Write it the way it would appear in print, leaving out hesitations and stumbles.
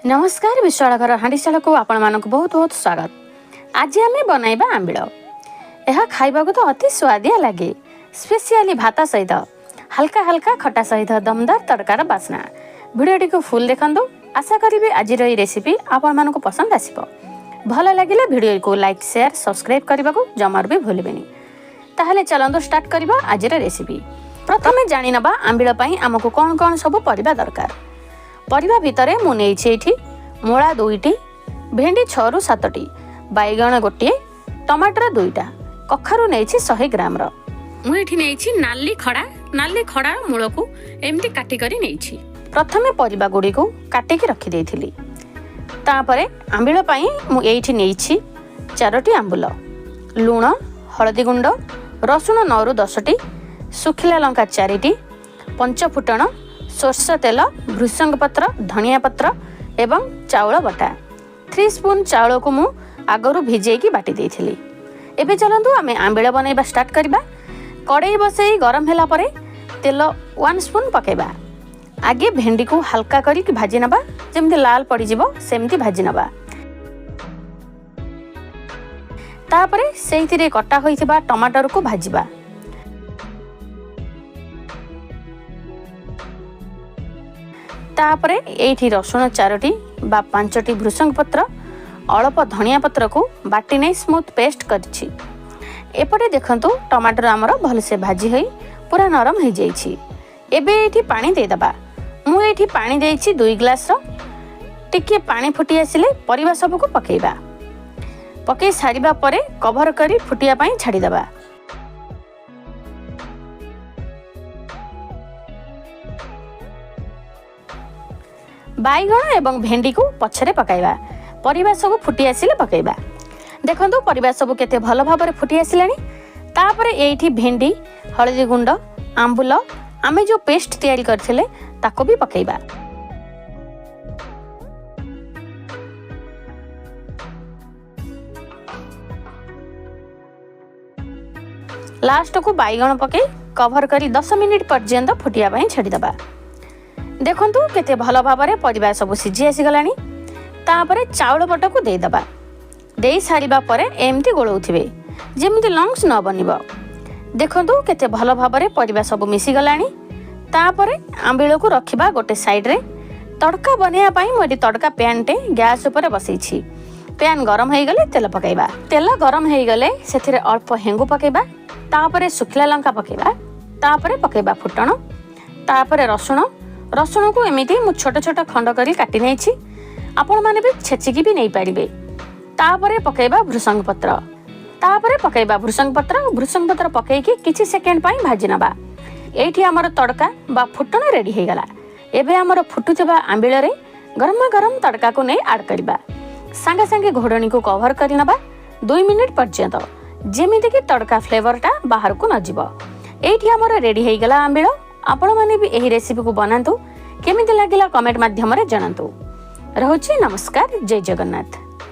नमस्कार विश्वालघर हांडीशाल को आपण मानक बहुत बहुत स्वागत। आज आम बनइबा आंबिल। यह खाइबा तो अति स्वादिया लगे, स्पेशली भात सहित हल्का हल्का खटा सहित दमदार तड़कार बास्ना। वीडियोटी को फुल देखंतु। आशा करी आज रेसिपी आपण मानक पसंद आसिबो। भल लगे वीडियो को लाइक शेयर सब्सक्राइब करने को जमार भी भूलें। ताहले चलंतु स्टार्ट करबा आज रेसिपी। प्रथमे जानि नबा आंबिल पई हमको कौन कौन सब परिबा दरकार। परिबा भितरे मु नेइछि एठी मूला 2टी, भेंडी 6 ରୁ 7टी, बैगण 1, टमाटर 2टा, कखारु नेइछि 100 ग्राम रो। मु एठी नेइछि नाली खड़ा मूल को एमती काटी करी नेइछि। प्रथमे परिबा गुडी को काटी के रखि देइथिली। तापरे आंबिल पई मु एठी नेइछि 4टी आंबुल, लूण, हळदी गुंड, रसुण 9 ରୁ 10टी, सुखिला लंका 4टी, पंच फुटण, सोरष तेल, भृषंग पत्र, धनिया पत्र एवं चाउल बटा 3 स्पून चाउल को मु आगरू भिजेकी बाटी देइथिली। एबे चलंतु आमे आंबिल बनैबा स्टार्ट करबा। कड़ाई बसई गरम होला परे तेल 1 स्पून पकेबा। आगे भेंडी को हल्का करी भाजी नबा, जेमति लाल पड़ी जिवो सेमति भाजी नबा। तापरे सेहितिरे कटा होइथिबा टमाटर को भाजीबा। तापरे एठी रसुण 4टी बा 5टी, भृषंग पत्र, अल्प धनिया पत्र को बाटी नै स्मूथ पेस्ट करछि। एपटे देखंतु टमाटर हमर भल से भाजी होई पूरा नरम हो जाइछि। एबे एठी पानी दे दबा। मु एठी पानी देइछि 2 ग्लास रो। टिके पानी फुटी आसिले परिबा सब को पकेइबा। पके सारिबा परे कवर करी फुटिया पई छाडी दबा। बैगण एवं भेंडी को पछरे पकाइबा। परिबा सब फुटी आसिले पकाइबा। देखंतु परिबा सब केते भल भाबरे फुटी आसिलानी। तापरे एठी भेंडी, हळदी गुंड, आंबुल आमे जो पेस्ट तयारी करथिले ताको भी पकाइबा। लास्ट को बैगण पके कवर करी 10 मिनिट पर्यंत फुटिया पई छाडी दबा। देखंतु केते भल भाबरे परिबा सब सिझी आसी गलानी। तापरे चाउल बटा को दे दबा। देई सारिबा परे एमती गोळौथिबे जेमती लंग्स न बनिबो। देखंतु केते भल भाबरे परिबा सब मिसी गलानी। तापरे आंबिल को रखिबा गोटे साइड रे। तड़का बनिया पई मोडी तड़का पैन टे गैस ऊपर बसैछि। पैन गरम हे गले तेल पकाइबा। तेल गरम हे गले सेथिरे अल्प हेंगु पकाइबा। तापरे सुखिला लंका पकाइबा। तापरे पकाइबा फुटण। तापरे रसुण को एमिति मु छोट छोट खंड करी काटी नेछि। आपण माने भी छेचिकी भी नहीं पारिबे। तापरे पकाइबा भृषंग पत्र। भृषंग पत्र पकाइकी किछि सेकेंड पई भाजी नबा। एठी हमर तड़का बा फुटण रेडी हे गला। एबे हमर फुटुथिबा आंबिल रे गरमा गरम तड़का को नै ऐड करबा। संगे संगे घोड़नी को कवर करी नबा 2 मिनिट पर्यंत, जेमिति कि तड़का फ्लेवरटा बाहर को न जिवो। एठी हमर रेडी हे गला आंबिल। आपण माने भी एही रेसिपी को बनांतु। केमिति लागिला कमेंट माध्यम रे जणांतु। रहुछि नमस्कार, जय जगन्नाथ।